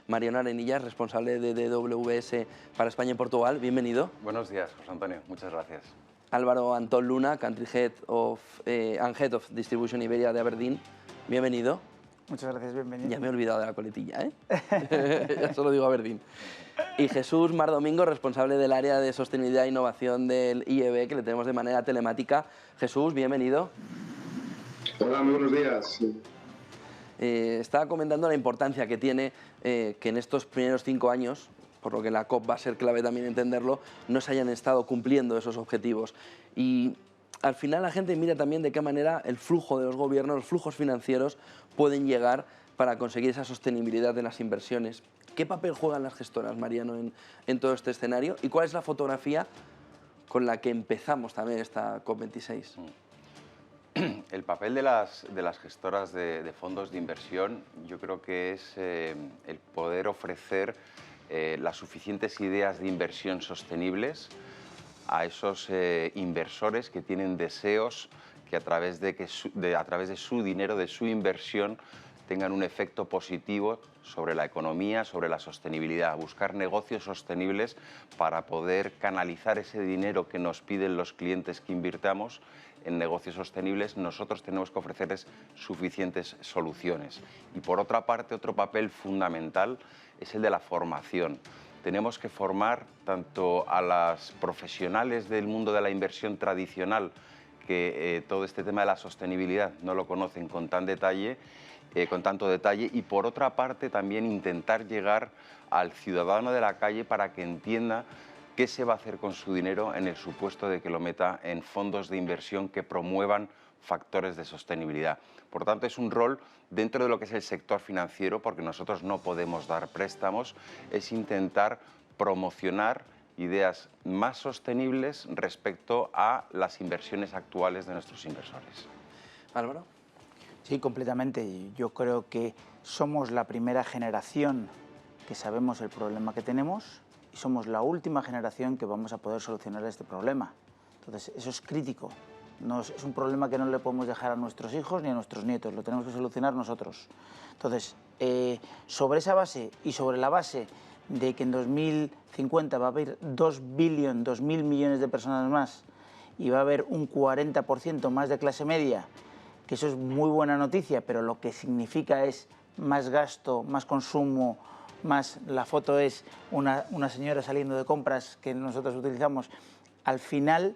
Mariano Arenillas, responsable de DWS para España y Portugal. Bienvenido. Buenos días, José Antonio. Muchas gracias. Álvaro Antón Luna, Country Head and Head of Distribution Iberia de Aberdeen. Bienvenido. Muchas gracias, bienvenido. Ya me he olvidado de la coletilla, ¿eh? Ya solo digo Aberdeen. Y Jesús Mar Domingo, responsable del área de sostenibilidad e innovación del IEB, que le tenemos de manera telemática. Jesús, bienvenido. Hola, muy buenos días. Estaba comentando la importancia que tiene que en estos primeros 5 años, por lo que la COP va a ser clave también entenderlo, no se hayan estado cumpliendo esos objetivos. Y al final la gente mira también de qué manera el flujo de los gobiernos, los flujos financieros pueden llegar para conseguir esa sostenibilidad de las inversiones. ¿Qué papel juegan las gestoras, Mariano, en todo este escenario? ¿Y cuál es la fotografía con la que empezamos también esta COP26? El papel de las gestoras de fondos de inversión, yo creo que es el poder ofrecer las suficientes ideas de inversión sostenibles a esos inversores que tienen deseos que a través de su dinero, de su inversión, tengan un efecto positivo sobre la economía, sobre la sostenibilidad, buscar negocios sostenibles para poder canalizar ese dinero que nos piden los clientes que invirtamos en negocios sostenibles. Nosotros tenemos que ofrecerles suficientes soluciones. Y por otra parte, otro papel fundamental es el de la formación. Tenemos que formar tanto a las profesionales del mundo de la inversión tradicional, que todo este tema de la sostenibilidad no lo conocen con tanto detalle, y por otra parte también intentar llegar al ciudadano de la calle para que entienda qué se va a hacer con su dinero en el supuesto de que lo meta en fondos de inversión que promuevan factores de sostenibilidad. Por tanto, es un rol dentro de lo que es el sector financiero, porque nosotros no podemos dar préstamos, es intentar promocionar ideas más sostenibles respecto a las inversiones actuales de nuestros inversores. Álvaro. Sí, completamente. Yo creo que somos la primera generación que sabemos el problema que tenemos y somos la última generación que vamos a poder solucionar este problema. Entonces, eso es crítico. Es un problema que no le podemos dejar a nuestros hijos ni a nuestros nietos, lo tenemos que solucionar nosotros. Entonces, sobre esa base y sobre la base de que en 2050 va a haber 2.000 millones de personas más y va a haber un 40% más de clase media, que eso es muy buena noticia, pero lo que significa es más gasto, más consumo, más la foto es una señora saliendo de compras que nosotros utilizamos. Al final,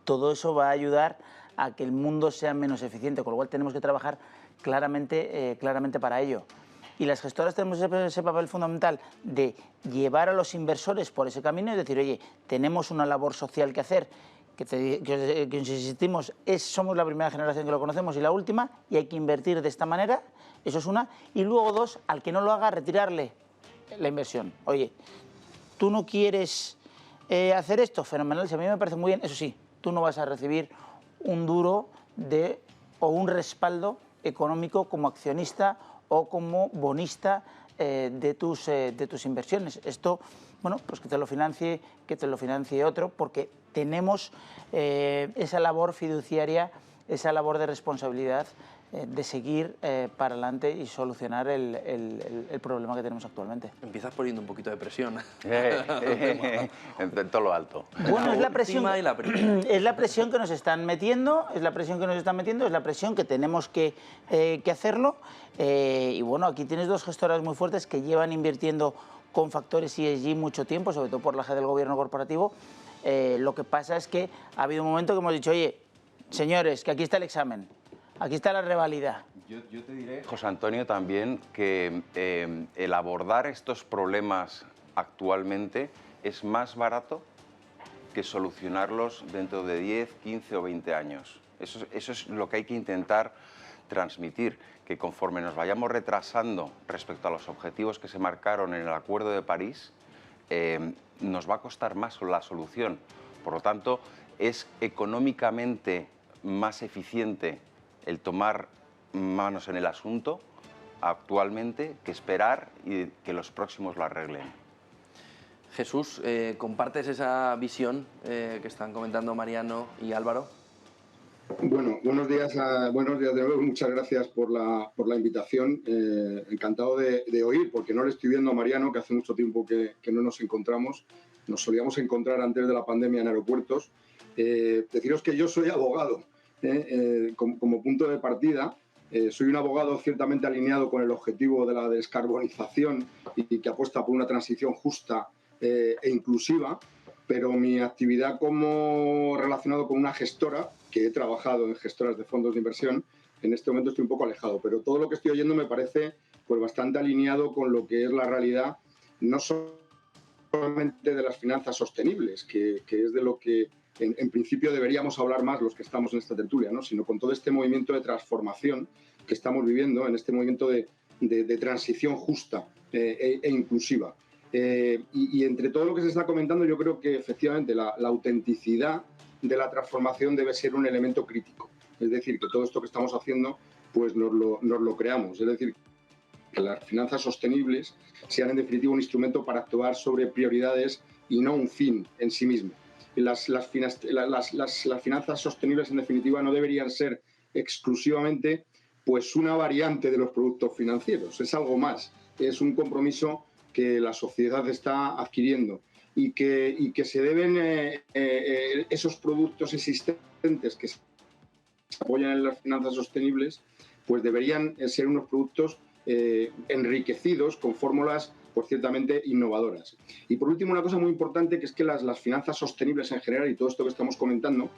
todo eso va a ayudar a que el mundo sea menos eficiente, con lo cual tenemos que trabajar claramente para ello. Y las gestoras tenemos ese papel fundamental de llevar a los inversores por ese camino y decir, oye, tenemos una labor social que hacer, que insistimos, somos la primera generación que lo conocemos y la última, y hay que invertir de esta manera, eso es una. Y luego dos, al que no lo haga, retirarle la inversión. Oye, tú no quieres hacer esto, fenomenal, si a mí me parece muy bien, eso sí, tú no vas a recibir un duro o un respaldo económico como accionista o como bonista de tus inversiones. Esto, bueno, pues que te lo financie otro, porque tenemos esa labor fiduciaria, esa labor de responsabilidad de seguir para adelante y solucionar el problema que tenemos actualmente. Empiezas poniendo un poquito de presión. En todo lo alto. Bueno, es la presión que nos están metiendo, es la presión que tenemos que hacerlo. Y bueno, aquí tienes dos gestoras muy fuertes que llevan invirtiendo con factores ESG mucho tiempo, sobre todo por la G del gobierno corporativo. Lo que pasa es que ha habido un momento que hemos dicho, oye, señores, que aquí está el examen. Aquí está la reválida. Yo te diré, José Antonio, también que el abordar estos problemas actualmente es más barato que solucionarlos dentro de 10, 15 o 20 años. Eso es lo que hay que intentar transmitir, que conforme nos vayamos retrasando respecto a los objetivos que se marcaron en el Acuerdo de París, nos va a costar más la solución. Por lo tanto, es económicamente más eficiente el tomar manos en el asunto actualmente que esperar y que los próximos lo arreglen. Jesús, ¿compartes esa visión que están comentando Mariano y Álvaro? Bueno, buenos días de nuevo. Muchas gracias por la invitación. Encantado de oír, porque no le estoy viendo a Mariano, que hace mucho tiempo que no nos encontramos. Nos solíamos encontrar antes de la pandemia en aeropuertos. Deciros que yo soy abogado, como punto de partida. Soy un abogado ciertamente alineado con el objetivo de la descarbonización y que apuesta por una transición justa e inclusiva, pero mi actividad como relacionado con una gestora, que he trabajado en gestoras de fondos de inversión, en este momento estoy un poco alejado, pero todo lo que estoy oyendo me parece pues bastante alineado con lo que es la realidad, no solamente de las finanzas sostenibles, que es de lo que en principio deberíamos hablar más los que estamos en esta tertulia, ¿no? Sino con todo este movimiento de transformación que estamos viviendo, en este movimiento de transición justa e inclusiva. Y entre todo lo que se está comentando, yo creo que efectivamente la autenticidad de la transformación debe ser un elemento crítico. Es decir, que todo esto que estamos haciendo pues nos lo creamos. Es decir, que las finanzas sostenibles sean en definitiva un instrumento para actuar sobre prioridades y no un fin en sí mismo. Las finanzas sostenibles en definitiva no deberían ser exclusivamente pues una variante de los productos financieros, es algo más, es un compromiso que la sociedad está adquiriendo y que se deben esos productos existentes que se apoyan en las finanzas sostenibles, pues deberían ser unos productos enriquecidos con fórmulas pues ciertamente innovadoras. Y por último, una cosa muy importante, que es que las finanzas sostenibles en general y todo esto que estamos comentando,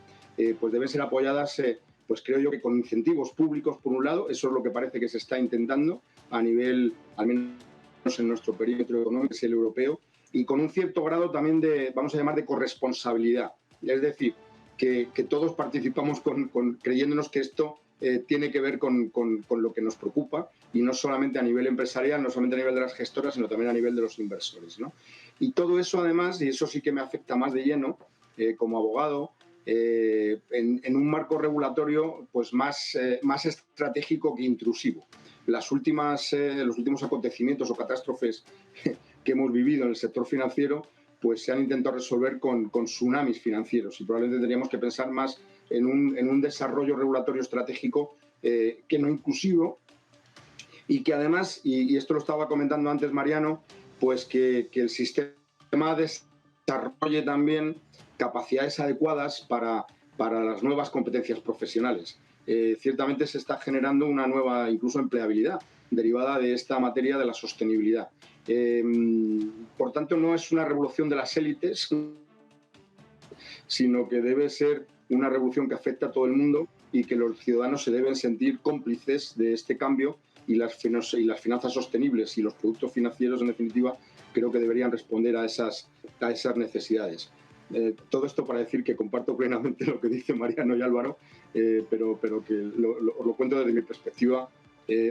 pues deben ser apoyadas, pues creo yo que con incentivos públicos por un lado, eso es lo que parece que se está intentando a nivel, al menos en nuestro perímetro económico, que es el europeo, y con un cierto grado también de, vamos a llamar, de corresponsabilidad. Es decir, que todos participamos creyéndonos que esto tiene que ver con lo que nos preocupa, y no solamente a nivel empresarial, no solamente a nivel de las gestoras, sino también a nivel de los inversores, ¿no? Y todo eso además, y eso sí que me afecta más de lleno como abogado, en un marco regulatorio pues más estratégico que intrusivo. Los últimos acontecimientos o catástrofes que hemos vivido en el sector financiero pues se han intentado resolver con tsunamis financieros, y probablemente tendríamos que pensar más en un desarrollo regulatorio estratégico que no inclusivo, y que además, y esto lo estaba comentando antes Mariano, pues que el sistema desarrolle también capacidades adecuadas para las nuevas competencias profesionales. Ciertamente se está generando una nueva, incluso, empleabilidad derivada de esta materia de la sostenibilidad. Por tanto, no es una revolución de las élites, sino que debe ser una revolución que afecta a todo el mundo y que los ciudadanos se deben sentir cómplices de este cambio, y las finanzas sostenibles y los productos financieros, en definitiva, creo que deberían responder a esas necesidades. Todo esto para decir que comparto plenamente lo que dice Mariano y Álvaro, pero que os lo cuento desde mi perspectiva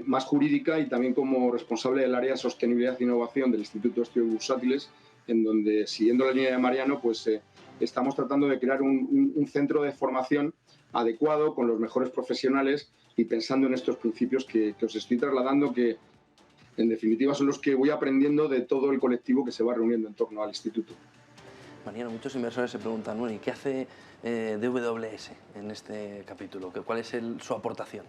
más jurídica, y también como responsable del área de sostenibilidad e innovación del Instituto de Estudios Bursátiles, en donde, siguiendo la línea de Mariano, pues estamos tratando de crear un centro de formación adecuado, con los mejores profesionales y pensando en estos principios que os estoy trasladando, que en definitiva son los que voy aprendiendo de todo el colectivo que se va reuniendo en torno al instituto. Mariano, muchos inversores se preguntan, bueno, ¿y qué hace DWS en este capítulo? ¿Cuál es su aportación?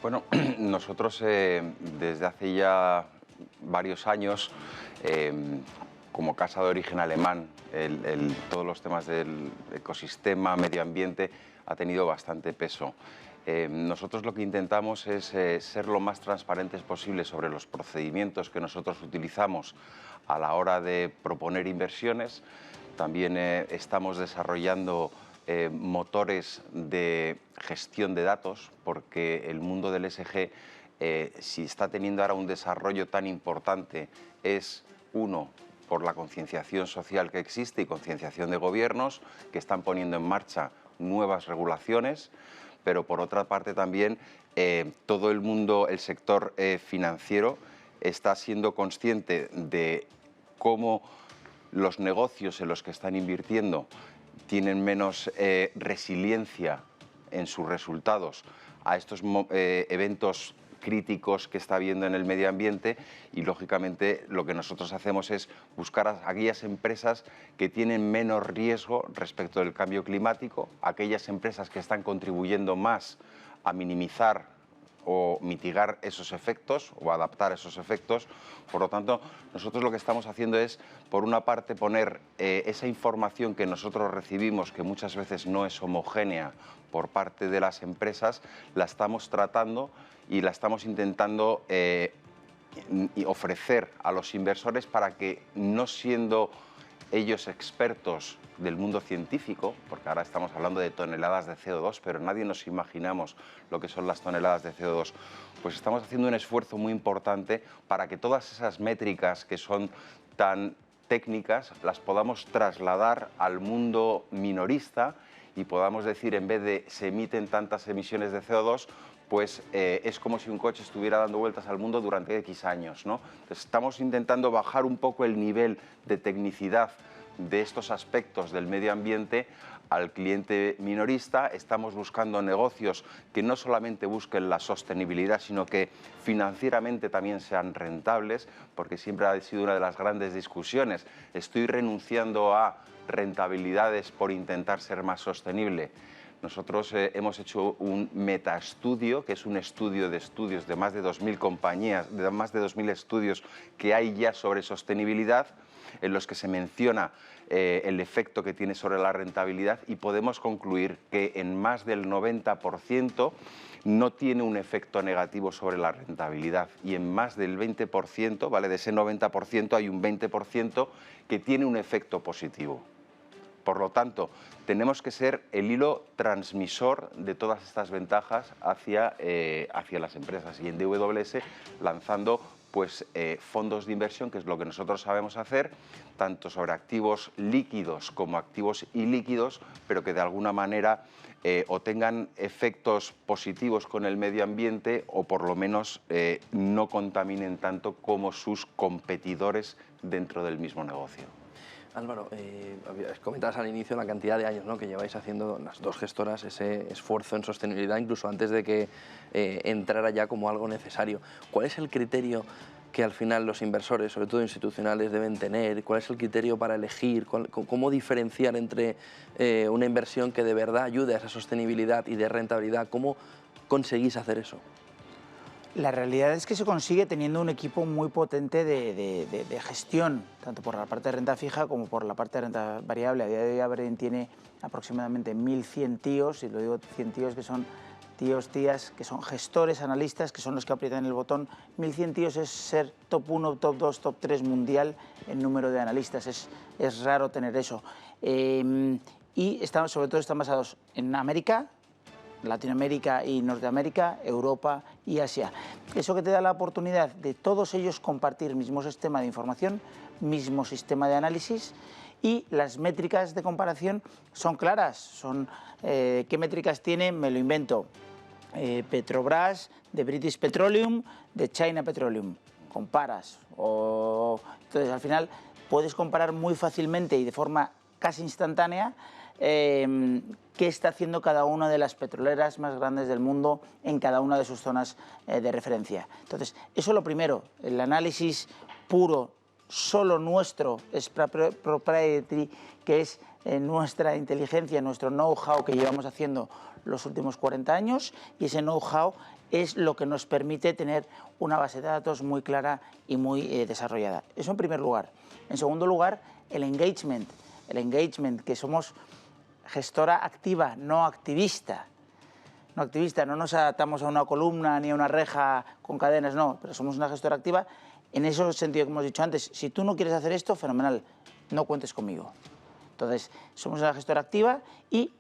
Bueno, nosotros desde hace ya varios años, como casa de origen alemán, todos los temas del ecosistema, medio ambiente, ha tenido bastante peso. Nosotros lo que intentamos es ser lo más transparentes posible sobre los procedimientos que nosotros utilizamos a la hora de proponer inversiones. También estamos desarrollando motores de gestión de datos, porque el mundo del ESG, si está teniendo ahora un desarrollo tan importante, es uno, por la concienciación social que existe y concienciación de gobiernos que están poniendo en marcha nuevas regulaciones, pero por otra parte también todo el mundo, el sector financiero, está siendo consciente de cómo los negocios en los que están invirtiendo tienen menos resiliencia en sus resultados a estos eventos críticos que está habiendo en el medio ambiente y, lógicamente, lo que nosotros hacemos es buscar a aquellas empresas que tienen menos riesgo respecto del cambio climático, aquellas empresas que están contribuyendo más a minimizar o mitigar esos efectos o adaptar esos efectos. Por lo tanto, nosotros lo que estamos haciendo es, por una parte, poner esa información que nosotros recibimos, que muchas veces no es homogénea por parte de las empresas, la estamos tratando y la estamos intentando ofrecer a los inversores para que, no siendo ellos expertos del mundo científico, porque ahora estamos hablando de toneladas de CO2, pero nadie nos imaginamos lo que son las toneladas de CO2, pues estamos haciendo un esfuerzo muy importante para que todas esas métricas que son tan técnicas las podamos trasladar al mundo minorista y podamos decir, en vez de se emiten tantas emisiones de CO2, pues es como si un coche estuviera dando vueltas al mundo durante X años, ¿no? Entonces, estamos intentando bajar un poco el nivel de tecnicidad de estos aspectos del medio ambiente al cliente minorista. Estamos buscando negocios que no solamente busquen la sostenibilidad, sino que financieramente también sean rentables, porque siempre ha sido una de las grandes discusiones. ¿Estoy renunciando a rentabilidades por intentar ser más sostenible? Nosotros hemos hecho un metaestudio, que es un estudio de estudios de más de 2.000 compañías, de más de 2.000 estudios que hay ya sobre sostenibilidad, en los que se menciona el efecto que tiene sobre la rentabilidad, y podemos concluir que en más del 90% no tiene un efecto negativo sobre la rentabilidad, y en más del 20%, ¿vale?, de ese 90% hay un 20% que tiene un efecto positivo. Por lo tanto, tenemos que ser el hilo transmisor de todas estas ventajas hacia las empresas, y en DWS lanzando pues, fondos de inversión, que es lo que nosotros sabemos hacer, tanto sobre activos líquidos como activos ilíquidos, pero que de alguna manera o tengan efectos positivos con el medio ambiente o por lo menos no contaminen tanto como sus competidores dentro del mismo negocio. Álvaro, comentabas al inicio la cantidad de años, ¿no?, que lleváis haciendo las dos gestoras ese esfuerzo en sostenibilidad, incluso antes de que entrara ya como algo necesario. ¿Cuál es el criterio que al final los inversores, sobre todo institucionales, deben tener? ¿Cuál es el criterio para elegir? ¿Cómo diferenciar entre una inversión que de verdad ayude a esa sostenibilidad y de rentabilidad? ¿Cómo conseguís hacer eso? La realidad es que se consigue teniendo un equipo muy potente de gestión, tanto por la parte de renta fija como por la parte de renta variable. A día de hoy Aberdeen tiene aproximadamente 1.100 tíos, y lo digo 100 tíos que son tíos, tías, que son gestores, analistas, que son los que aprietan el botón. 1.100 tíos es ser top 1, top 2, top 3 mundial en número de analistas. Es raro tener eso. Y sobre todo están basados en América, Latinoamérica y Norteamérica, Europa y Asia. Eso que te da la oportunidad de todos ellos compartir mismo sistema de información, mismo sistema de análisis, y las métricas de comparación son claras. Son, ¿qué métricas tiene? Me lo invento. Petrobras, de British Petroleum, de China Petroleum. Comparas. Entonces, al final, puedes comparar muy fácilmente y de forma casi instantánea qué está haciendo cada una de las petroleras más grandes del mundo en cada una de sus zonas de referencia. Entonces, eso es lo primero, el análisis puro, solo nuestro, es proprietary, que es nuestra inteligencia, nuestro know-how que llevamos haciendo los últimos 40 años, y ese know-how es lo que nos permite tener una base de datos muy clara y muy desarrollada. Eso en primer lugar. En segundo lugar, el engagement, que somos gestora activa, no activista. No activista, no nos atamos a una columna ni a una reja con cadenas, no, pero somos una gestora activa en ese sentido que hemos dicho antes. Si tú no quieres hacer esto, fenomenal, no cuentes conmigo. Entonces, somos una gestora activa y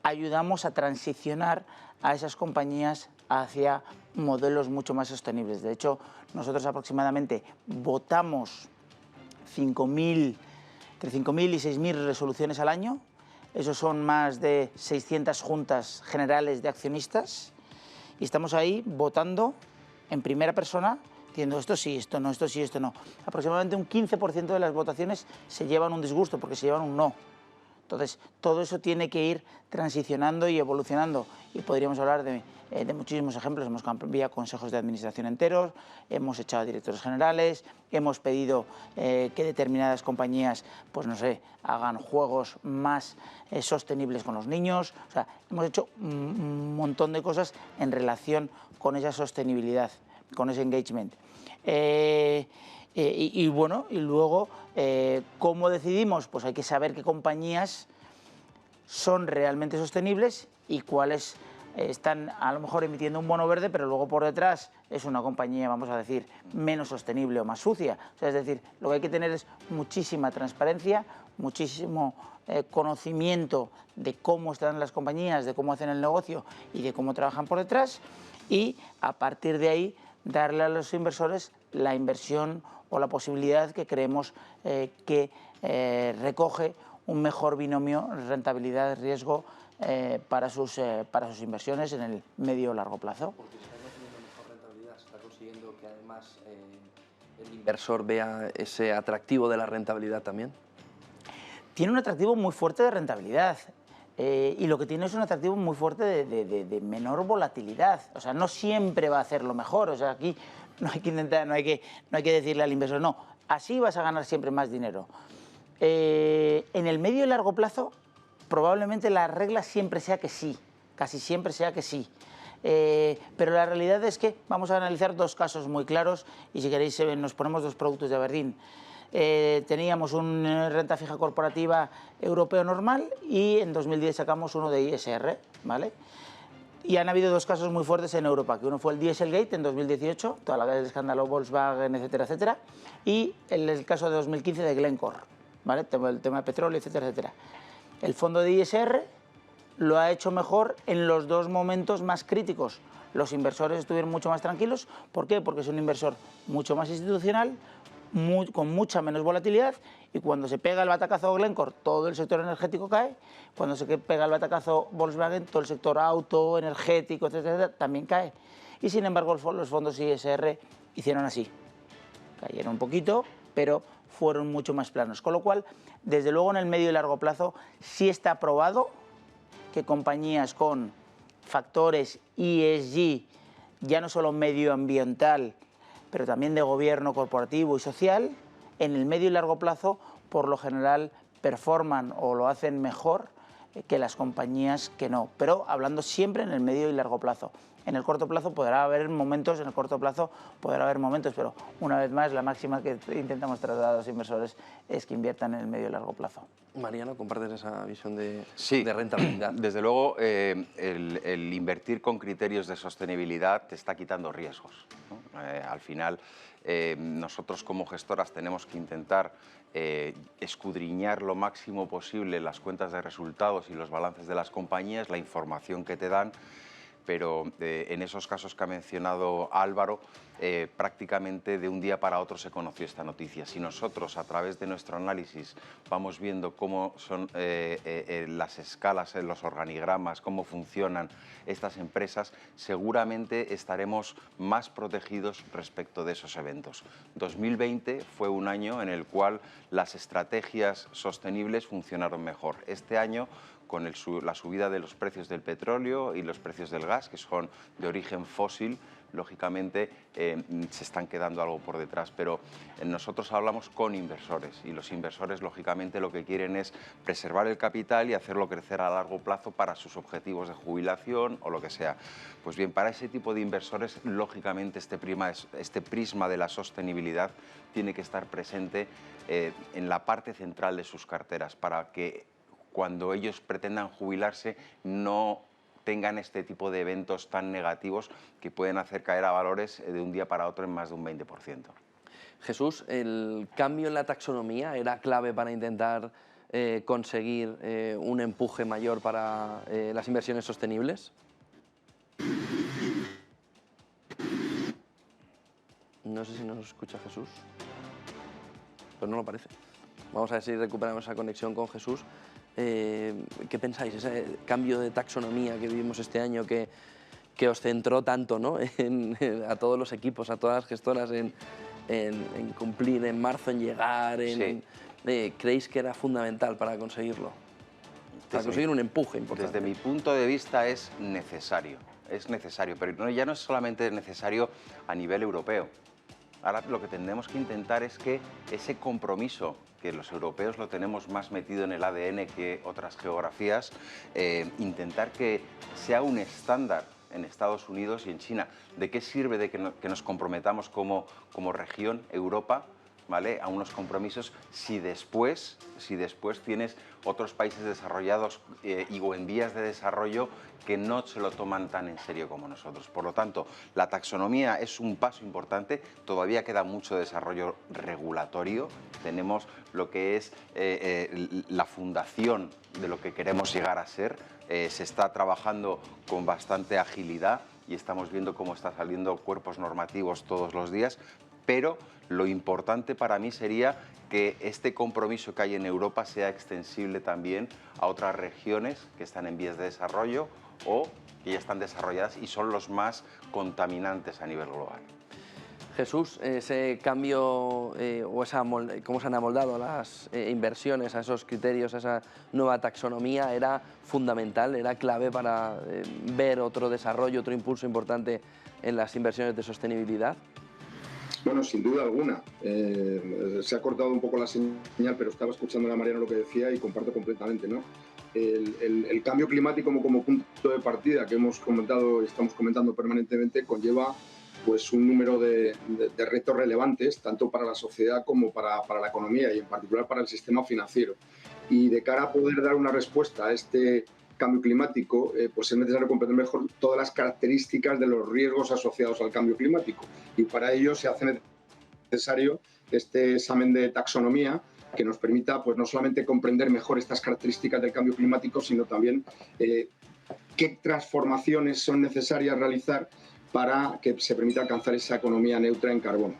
ayudamos a transicionar a esas compañías hacia modelos mucho más sostenibles. De hecho, nosotros aproximadamente votamos entre 5.000 y 6.000 resoluciones al año. Esos son más de 600 juntas generales de accionistas, y estamos ahí votando en primera persona, diciendo esto sí, esto no, esto sí, esto no. Aproximadamente un 15% de las votaciones se llevan un disgusto porque se llevan un no. Entonces, todo eso tiene que ir transicionando y evolucionando, y podríamos hablar de muchísimos ejemplos. Hemos cambiado consejos de administración enteros, hemos echado a directores generales, hemos pedido que determinadas compañías, pues no sé, hagan juegos más sostenibles con los niños. O sea, hemos hecho un montón de cosas en relación con esa sostenibilidad, con ese engagement. Y bueno, y luego, ¿cómo decidimos? Pues hay que saber qué compañías son realmente sostenibles y cuáles están a lo mejor emitiendo un bono verde, pero luego por detrás es una compañía, vamos a decir, menos sostenible o más sucia. O sea, es decir, lo que hay que tener es muchísima transparencia, muchísimo conocimiento de cómo están las compañías, de cómo hacen el negocio y de cómo trabajan por detrás, y a partir de ahí darle a los inversores la inversión o la posibilidad que creemos que recoge un mejor binomio rentabilidad-riesgo para sus inversiones en el medio o largo plazo. Porque se está consiguiendo mejor rentabilidad, se está consiguiendo que además el inversor vea ese atractivo de la rentabilidad también. Tiene un atractivo muy fuerte de rentabilidad. Y lo que tiene es un atractivo muy fuerte de menor volatilidad. O sea, no siempre va a hacer lo mejor. O sea, aquí no hay que intentar, no hay que decirle al inversor, no, así vas a ganar siempre más dinero. En el medio y largo plazo, probablemente la regla siempre sea que sí, casi siempre sea que sí. Pero la realidad es que vamos a analizar dos casos muy claros, y si queréis nos ponemos dos productos de Aberdeen. Teníamos una renta fija corporativa europeo normal y en 2010 sacamos uno de ISR, ¿vale? Y han habido dos casos muy fuertes en Europa, que uno fue el Dieselgate en 2018, toda el escándalo Volkswagen, etcétera, etcétera, y el caso de 2015 de Glencore, ¿vale? El tema de petróleo, etcétera, etcétera. El fondo de ISR lo ha hecho mejor en los dos momentos más críticos. Los inversores estuvieron mucho más tranquilos. ¿Por qué? Porque es un inversor mucho más institucional, con mucha menos volatilidad, y cuando se pega el batacazo Glencore, todo el sector energético cae. Cuando se pega el batacazo Volkswagen, todo el sector auto, energético, etcétera, también cae. Y sin embargo, los fondos ISR hicieron así. Cayeron un poquito, pero fueron mucho más planos. Con lo cual, desde luego, en el medio y largo plazo, sí está probado que compañías con factores ESG, ya no solo medioambiental, pero también de gobierno corporativo y social, en el medio y largo plazo, por lo general, performan o lo hacen mejor que las compañías que no. Pero hablando siempre en el medio y largo plazo. En el corto plazo podrá haber momentos, pero una vez más la máxima que intentamos trasladar a los inversores es que inviertan en el medio y largo plazo. Mariano, ¿compartes esa visión de rentabilidad? Desde luego, el invertir con criterios de sostenibilidad te está quitando riesgos, ¿no? Al final, nosotros como gestoras tenemos que intentar escudriñar lo máximo posible las cuentas de resultados y los balances de las compañías, la información que te dan, pero en esos casos que ha mencionado Álvaro, prácticamente de un día para otro se conoció esta noticia. Si nosotros, a través de nuestro análisis, vamos viendo cómo son las escalas, los organigramas, cómo funcionan estas empresas, seguramente estaremos más protegidos respecto de esos eventos. 2020 fue un año en el cual las estrategias sostenibles funcionaron mejor. Este año, con la subida de los precios del petróleo y los precios del gas, que son de origen fósil, lógicamente se están quedando algo por detrás, pero nosotros hablamos con inversores y los inversores lógicamente lo que quieren es preservar el capital y hacerlo crecer a largo plazo para sus objetivos de jubilación o lo que sea. Pues bien, para ese tipo de inversores, lógicamente este prisma de la sostenibilidad tiene que estar presente en la parte central de sus carteras para que cuando ellos pretendan jubilarse no tengan este tipo de eventos tan negativos que pueden hacer caer a valores de un día para otro en más de un 20%. Jesús, ¿el cambio en la taxonomía era clave para intentar conseguir un empuje mayor para las inversiones sostenibles? No sé si nos escucha Jesús, pero no lo parece. Vamos a ver si recuperamos esa conexión con Jesús. ¿Qué pensáis? Ese cambio de taxonomía que vivimos este año que os centró tanto, ¿no? A todos los equipos, a todas las gestoras en cumplir en marzo, en llegar. Sí. ¿Creéis que era fundamental para conseguirlo? para conseguir un empuje importante. Desde mi punto de vista es necesario, pero ya no es solamente necesario a nivel europeo. Ahora lo que tenemos que intentar es que ese compromiso, que los europeos lo tenemos más metido en el ADN que otras geografías, intentar que sea un estándar en Estados Unidos y en China. ¿De qué sirve de que nos comprometamos como región, Europa, ¿vale?, a unos compromisos si después tienes otros países desarrollados o en vías de desarrollo que no se lo toman tan en serio como nosotros? Por lo tanto, la taxonomía es un paso importante, todavía queda mucho desarrollo regulatorio, tenemos lo que es la fundación de lo que queremos llegar a ser, se está trabajando con bastante agilidad y estamos viendo cómo están saliendo cuerpos normativos todos los días, pero lo importante para mí sería que este compromiso que hay en Europa sea extensible también a otras regiones que están en vías de desarrollo o que ya están desarrolladas y son los más contaminantes a nivel global. Jesús, ese cambio o cómo se han amoldado las inversiones a esos criterios, a esa nueva taxonomía, era fundamental, era clave para ver otro desarrollo, otro impulso importante en las inversiones de sostenibilidad. Bueno, sin duda alguna. Se ha cortado un poco la señal, pero estaba escuchando a Mariano lo que decía y comparto completamente, ¿no? El cambio climático como punto de partida que hemos comentado y estamos comentando permanentemente conlleva pues un número de retos relevantes, tanto para la sociedad como para la economía y en particular para el sistema financiero. Y de cara a poder dar una respuesta a este cambio climático, pues es necesario comprender mejor todas las características de los riesgos asociados al cambio climático. Y para ello se hace necesario este examen de taxonomía que nos permita pues, no solamente comprender mejor estas características del cambio climático, sino también qué transformaciones son necesarias realizar para que se permita alcanzar esa economía neutra en carbono.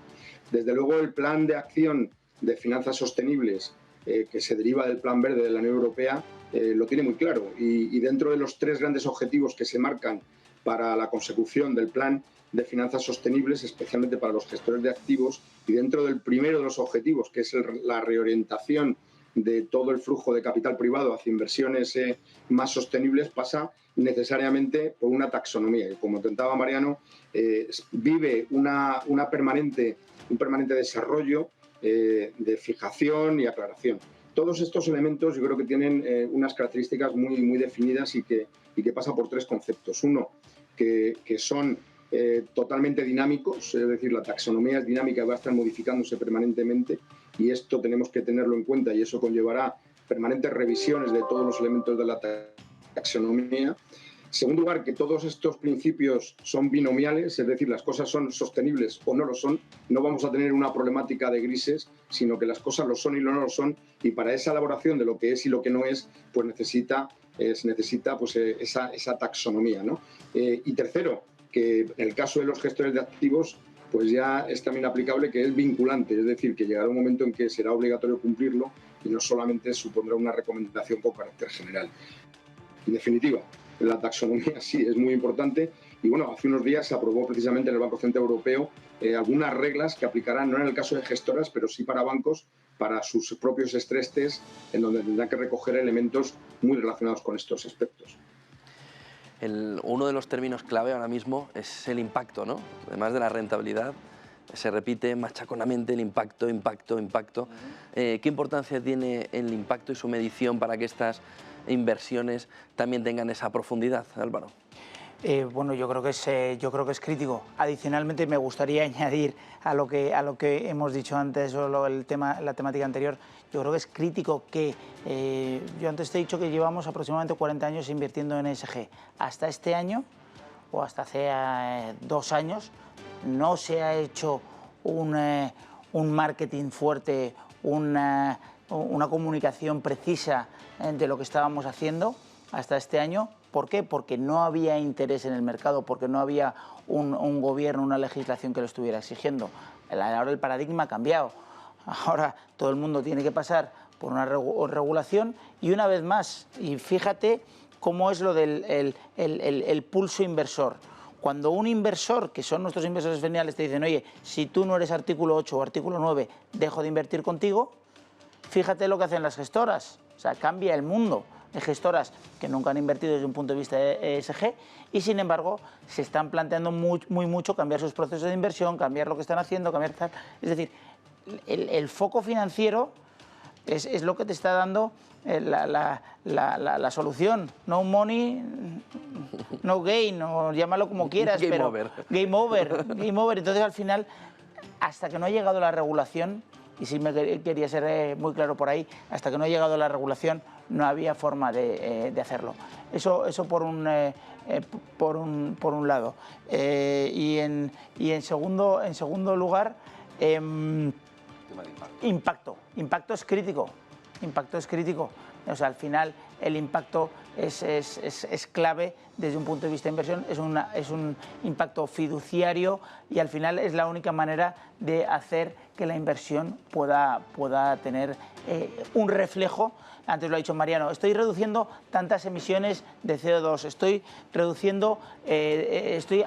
Desde luego, el Plan de Acción de Finanzas Sostenibles, que se deriva del Plan Verde de la Unión Europea, lo tiene muy claro. Y dentro de los 3 grandes objetivos que se marcan para la consecución del Plan de Finanzas Sostenibles, especialmente para los gestores de activos, y dentro del primero de los objetivos, que es la reorientación de todo el flujo de capital privado hacia inversiones más sostenibles, pasa necesariamente por una taxonomía. Y como comentaba Mariano, vive un permanente desarrollo de fijación y aclaración. Todos estos elementos yo creo que tienen unas características muy, muy definidas y que pasan por 3 conceptos. Uno, que son totalmente dinámicos, es decir, la taxonomía es dinámica y va a estar modificándose permanentemente y esto tenemos que tenerlo en cuenta y eso conllevará permanentes revisiones de todos los elementos de la taxonomía. En segundo lugar, que todos estos principios son binomiales, es decir, las cosas son sostenibles o no lo son. No vamos a tener una problemática de grises, sino que las cosas lo son y no lo son. Y para esa elaboración de lo que es y lo que no es, pues se necesita pues, esa taxonomía, ¿no? Y tercero, que en el caso de los gestores de activos, pues ya es también aplicable que es vinculante, es decir, que llegará un momento en que será obligatorio cumplirlo y no solamente supondrá una recomendación con carácter general. En definitiva, la taxonomía sí es muy importante y bueno, hace unos días se aprobó precisamente en el Banco Central Europeo algunas reglas que aplicarán, no en el caso de gestoras, pero sí para bancos, para sus propios stress test, en donde tendrán que recoger elementos muy relacionados con estos aspectos. Uno de los términos clave ahora mismo es el impacto, ¿no? Además de la rentabilidad, se repite machaconamente el impacto. ¿Qué importancia tiene el impacto y su medición para que estas inversiones también tengan esa profundidad, Álvaro? Bueno, yo creo que es crítico. Adicionalmente, me gustaría añadir a lo que hemos dicho antes o la temática anterior. Yo creo que es crítico que yo antes te he dicho que llevamos aproximadamente 40 años invirtiendo en ESG. Hasta este año o hasta hace 2 años no se ha hecho un marketing fuerte, una comunicación precisa de lo que estábamos haciendo hasta este año. ¿Por qué? Porque no había interés en el mercado, porque no había un gobierno, una legislación que lo estuviera exigiendo. Ahora el paradigma ha cambiado. Ahora todo el mundo tiene que pasar por una regulación y una vez más, y fíjate cómo es lo del el pulso inversor. Cuando un inversor, que son nuestros inversores veniales, te dicen, oye, si tú no eres artículo 8 o artículo 9, dejo de invertir contigo, fíjate lo que hacen las gestoras. O sea, cambia el mundo. gestoras que nunca han invertido desde un punto de vista de ESG y, sin embargo, se están planteando mucho cambiar sus procesos de inversión, cambiar lo que están haciendo, cambiar tal. Es decir, el foco financiero es lo que te está dando la solución. No money, no gain, o llámalo como quieras, Game pero over. Game over, game over. Entonces, al final, hasta que no ha llegado la regulación, y sí me quería ser muy claro por ahí, hasta que no ha llegado la regulación no había forma de hacerlo. Eso por un lado. Y en segundo lugar, impacto. Impacto es crítico. Impacto es crítico. O sea, al final el impacto es clave desde un punto de vista de inversión, es un impacto fiduciario y al final es la única manera de hacer que la inversión pueda tener un reflejo. Antes lo ha dicho Mariano, estoy reduciendo tantas emisiones de CO2, estoy reduciendo, estoy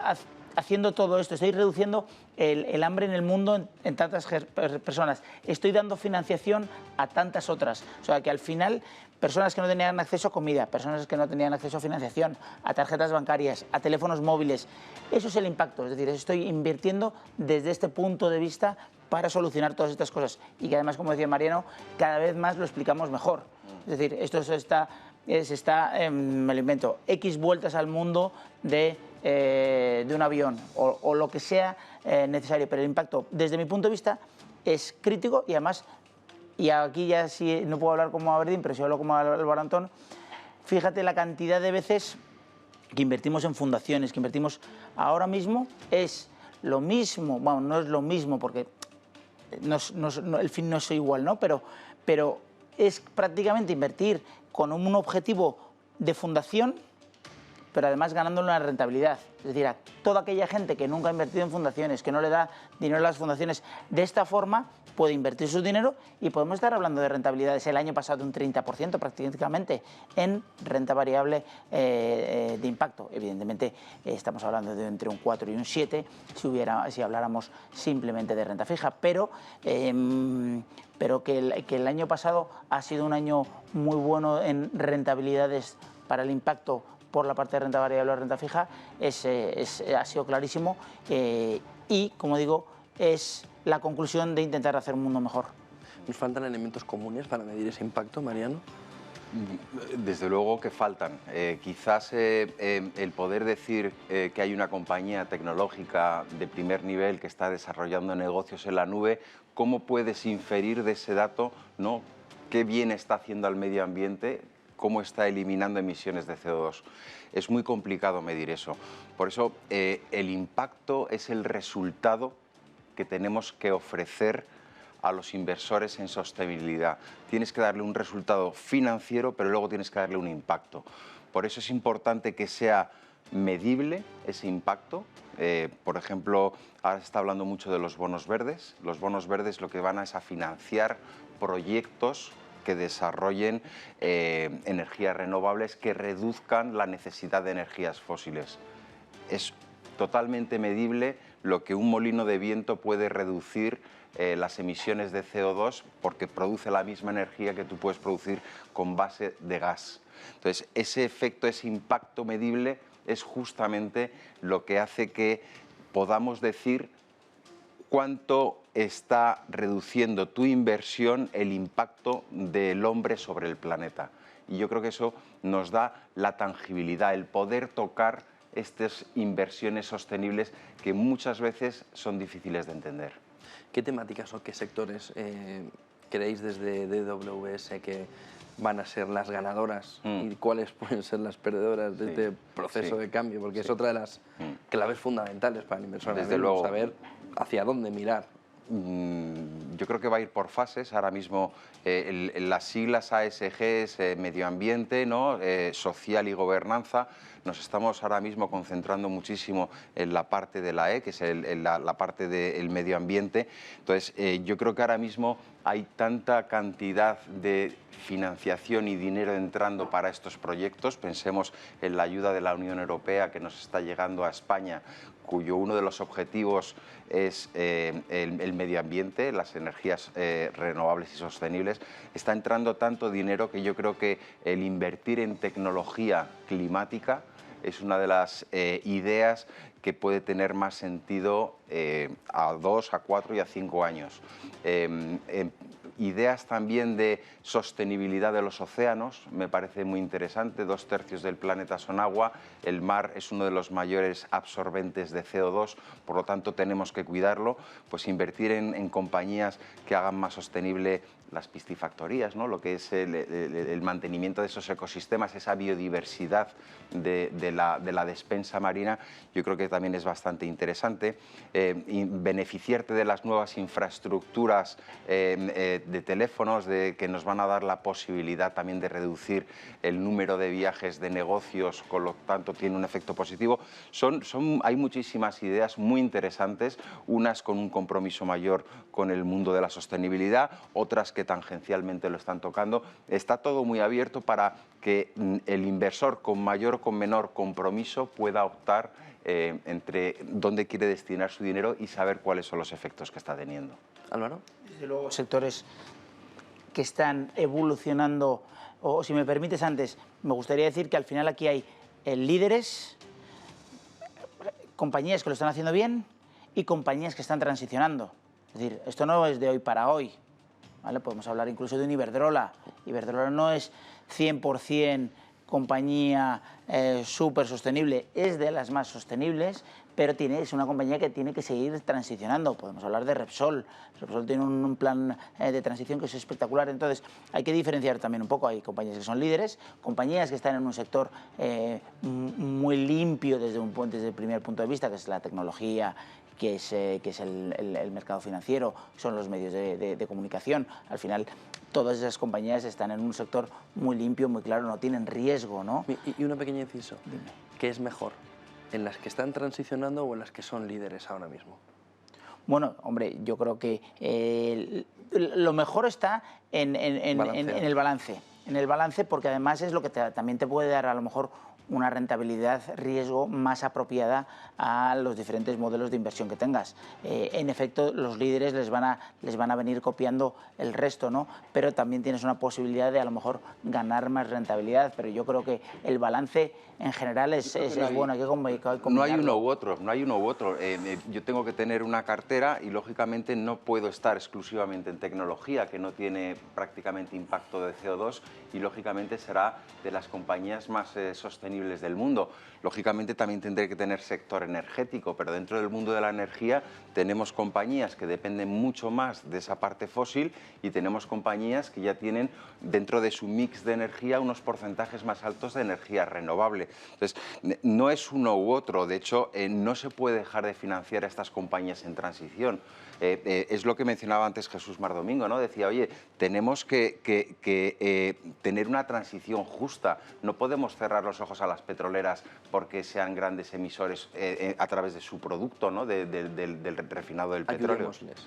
haciendo todo esto, estoy reduciendo el hambre en el mundo en tantas personas, estoy dando financiación a tantas otras. O sea, que al final, personas que no tenían acceso a comida, personas que no tenían acceso a financiación, a tarjetas bancarias, a teléfonos móviles, eso es el impacto. Es decir, estoy invirtiendo desde este punto de vista para solucionar todas estas cosas. Y que además, como decía Mariano, cada vez más lo explicamos mejor. Es decir, esto se está me lo invento, X vueltas al mundo de un avión o lo que sea necesario, pero el impacto, desde mi punto de vista, es crítico y además, y aquí ya sí no puedo hablar como Aberdeen, pero sí hablo como Álvaro Antón, fíjate la cantidad de veces que invertimos en fundaciones, que invertimos ahora mismo, es lo mismo, bueno, no es lo mismo porque el fin no es igual, ¿no? Pero es prácticamente invertir con un objetivo de fundación, pero además ganándole una rentabilidad. Es decir, a toda aquella gente que nunca ha invertido en fundaciones, que no le da dinero a las fundaciones, de esta forma puede invertir su dinero y podemos estar hablando de rentabilidades el año pasado de un 30% prácticamente en renta variable de impacto. Evidentemente estamos hablando de entre un 4 y un 7 si habláramos simplemente de renta fija, pero que el año pasado ha sido un año muy bueno en rentabilidades para el impacto por la parte de renta variable o renta fija, ha sido clarísimo y, como digo, es la conclusión de intentar hacer un mundo mejor. ¿Nos faltan elementos comunes para medir ese impacto, Mariano? Desde luego que faltan. Quizás el poder decir que hay una compañía tecnológica de primer nivel que está desarrollando negocios en la nube, ¿cómo puedes inferir de ese dato, ¿no?, qué bien está haciendo al medio ambiente, cómo está eliminando emisiones de CO2? Es muy complicado medir eso. Por eso el impacto es el resultado que tenemos que ofrecer a los inversores en sostenibilidad. Tienes que darle un resultado financiero, pero luego tienes que darle un impacto. Por eso es importante que sea medible ese impacto. Por ejemplo, ahora se está hablando mucho de los bonos verdes. Los bonos verdes lo que van es a financiar proyectos que desarrollen energías renovables que reduzcan la necesidad de energías fósiles. Es totalmente medible lo que un molino de viento puede reducir las emisiones de CO2 porque produce la misma energía que tú puedes producir con base de gas. Entonces, ese efecto, ese impacto medible es justamente lo que hace que podamos decir cuánto está reduciendo tu inversión el impacto del hombre sobre el planeta. Y yo creo que eso nos da la tangibilidad, el poder tocar estas inversiones sostenibles que muchas veces son difíciles de entender. ¿Qué temáticas o qué sectores creéis desde DWS que van a ser las ganadoras y cuáles pueden ser las perdedoras de este proceso de cambio? Porque es otra de las claves fundamentales para el inversor. Desde luego. Saber hacia dónde mirar. Yo creo que va a ir por fases. Ahora mismo las siglas ASG es medio ambiente, ¿no?, social y gobernanza. Nos estamos ahora mismo concentrando muchísimo en la parte de la E, que es la parte del medio ambiente. Entonces, yo creo que ahora mismo hay tanta cantidad de financiación y dinero entrando para estos proyectos. Pensemos en la ayuda de la Unión Europea que nos está llegando a España cuyo uno de los objetivos es el medio ambiente, las energías renovables y sostenibles, está entrando tanto dinero que yo creo que el invertir en tecnología climática es una de las ideas que puede tener más sentido a 2, a 4 y a 5 años. Ideas también de sostenibilidad de los océanos, me parece muy interesante. 2/3 del planeta son agua, el mar es uno de los mayores absorbentes de CO2, por lo tanto tenemos que cuidarlo. Pues invertir en compañías que hagan más sostenible las piscifactorías, ¿no? Lo que es el mantenimiento de esos ecosistemas, esa biodiversidad de la despensa marina, yo creo que también es bastante interesante. Beneficiarte de las nuevas infraestructuras de teléfonos que nos van a dar la posibilidad también de reducir el número de viajes de negocios, con lo tanto tiene un efecto positivo. Hay muchísimas ideas muy interesantes, unas con un compromiso mayor con el mundo de la sostenibilidad, otras que tangencialmente lo están tocando. Está todo muy abierto para que el inversor con mayor o con menor compromiso pueda optar entre dónde quiere destinar su dinero y saber cuáles son los efectos que está teniendo. Álvaro. Desde luego, sectores que están evolucionando, o si me permites antes, me gustaría decir que al final aquí hay líderes, compañías que lo están haciendo bien y compañías que están transicionando. Es decir, esto no es de hoy para hoy, ¿vale? Podemos hablar incluso de un Iberdrola. Iberdrola no es 100% compañía súper sostenible, es de las más sostenibles, pero es una compañía que tiene que seguir transicionando. Podemos hablar de Repsol. Repsol tiene un plan de transición que es espectacular. Entonces, hay que diferenciar también un poco. Hay compañías que son líderes, compañías que están en un sector muy limpio desde el primer punto de vista, que es la tecnología, que es el mercado financiero, son los medios de comunicación. Al final, todas esas compañías están en un sector muy limpio, muy claro, no tienen riesgo, ¿no? Y una pequeña inciso. Dime. ¿Qué es mejor? ¿En las que están transicionando o en las que son líderes ahora mismo? Bueno, hombre, yo creo que lo mejor está en el balance. En el balance, porque además es lo que también te puede dar a lo mejor una rentabilidad riesgo más apropiada a los diferentes modelos de inversión que tengas. En efecto, los líderes les van a venir copiando el resto, ¿no? Pero también tienes una posibilidad de a lo mejor ganar más rentabilidad, pero yo creo que el balance en general es bueno, hay que combinarlo. No hay uno u otro, no hay uno u otro. Yo tengo que tener una cartera y lógicamente no puedo estar exclusivamente en tecnología, que no tiene prácticamente impacto de CO2 y lógicamente será de las compañías más sostenibles del mundo. Lógicamente también tendré que tener sector energético, pero dentro del mundo de la energía tenemos compañías que dependen mucho más de esa parte fósil y tenemos compañías que ya tienen dentro de su mix de energía unos porcentajes más altos de energía renovable. Entonces, no es uno u otro. De hecho, no se puede dejar de financiar a estas compañías en transición. Es lo que mencionaba antes Jesús Mardomingo, ¿no? Decía, oye, tenemos que tener una transición justa. No podemos cerrar los ojos a las petroleras porque sean grandes emisores a través de su producto, ¿no? del refinado del petróleo. Ayudémosles.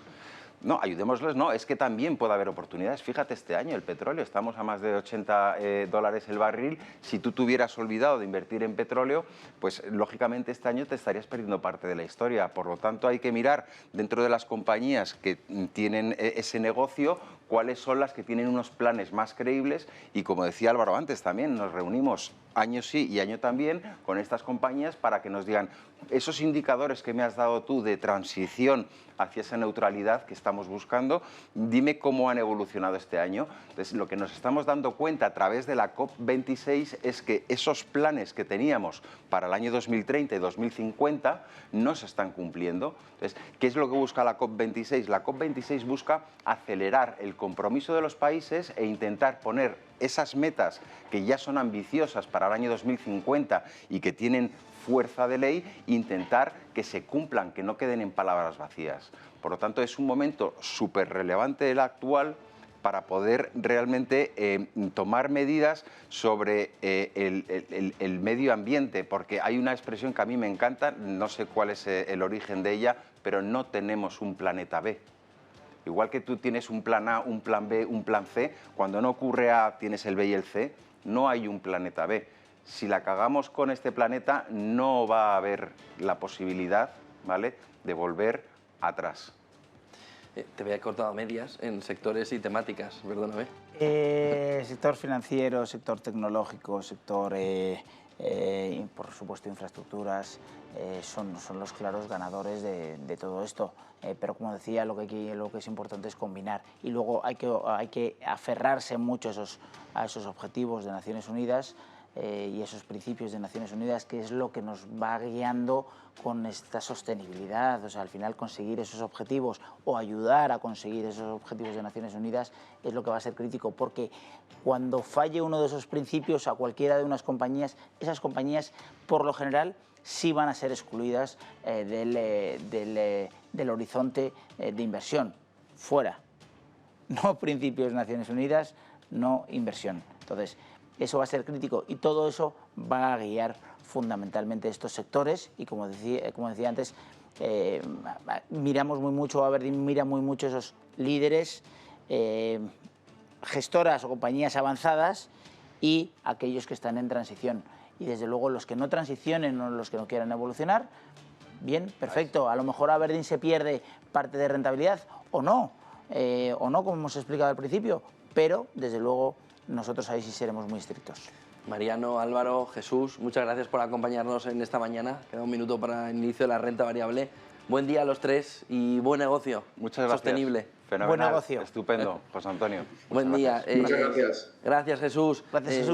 No, ayudémosles, no, es que también puede haber oportunidades. Fíjate, este año el petróleo, estamos a más de 80 dólares el barril. Si tú te hubieras olvidado de invertir en petróleo, pues lógicamente este año te estarías perdiendo parte de la historia. Por lo tanto, hay que mirar dentro de las compañías que tienen ese negocio, cuáles son las que tienen unos planes más creíbles y, como decía Álvaro antes, también nos reunimos año sí y año también con estas compañías para que nos digan esos indicadores que me has dado tú de transición hacia esa neutralidad que estamos buscando, dime cómo han evolucionado este año. Entonces, lo que nos estamos dando cuenta a través de la COP26 es que esos planes que teníamos para el año 2030 y 2050 no se están cumpliendo. Entonces, ¿qué es lo que busca la COP26? La COP26 busca acelerar el compromiso de los países e intentar poner esas metas que ya son ambiciosas para el año 2050 y que tienen fuerza de ley, intentar que se cumplan, que no queden en palabras vacías. Por lo tanto, es un momento súper relevante el actual para poder realmente tomar medidas sobre el medio ambiente, porque hay una expresión que a mí me encanta, no sé cuál es el origen de ella, pero no tenemos un planeta B. Igual que tú tienes un plan A, un plan B, un plan C, cuando no ocurre A tienes el B y el C, no hay un planeta B. Si la cagamos con este planeta, no va a haber la posibilidad, ¿vale?, de volver atrás. Te había cortado a medias en sectores y temáticas, perdóname. Sector financiero, sector tecnológico, sector, por supuesto, infraestructuras, son los claros ganadores de todo esto. Pero como decía, lo que es importante es combinar. Y luego hay que aferrarse mucho a esos objetivos de Naciones Unidas y esos principios de Naciones Unidas, que es lo que nos va guiando con esta sostenibilidad. O sea, al final conseguir esos objetivos o ayudar a conseguir esos objetivos de Naciones Unidas es lo que va a ser crítico, porque cuando falle uno de esos principios a cualquiera de unas compañías, esas compañías por lo general sí van a ser excluidas del horizonte de inversión, fuera. No principios de Naciones Unidas, no inversión. Entonces, eso va a ser crítico y todo eso va a guiar fundamentalmente estos sectores y, como decía antes, miramos muy mucho, mira muy mucho esos líderes, gestoras o compañías avanzadas y aquellos que están en transición. Y desde luego los que no transicionen o los que no quieran evolucionar, bien, perfecto. A lo mejor Aberdeen se pierde parte de rentabilidad o no, como hemos explicado al principio, pero desde luego nosotros ahí sí seremos muy estrictos. Mariano, Álvaro, Jesús, muchas gracias por acompañarnos en esta mañana. Queda un minuto para el inicio de la renta variable. Buen día a los tres y buen negocio. Muchas gracias. Sostenible. Fenomenal. Buen negocio. Estupendo, José Antonio. Buen día. Muchas gracias. Gracias, Jesús. Gracias, Jesús.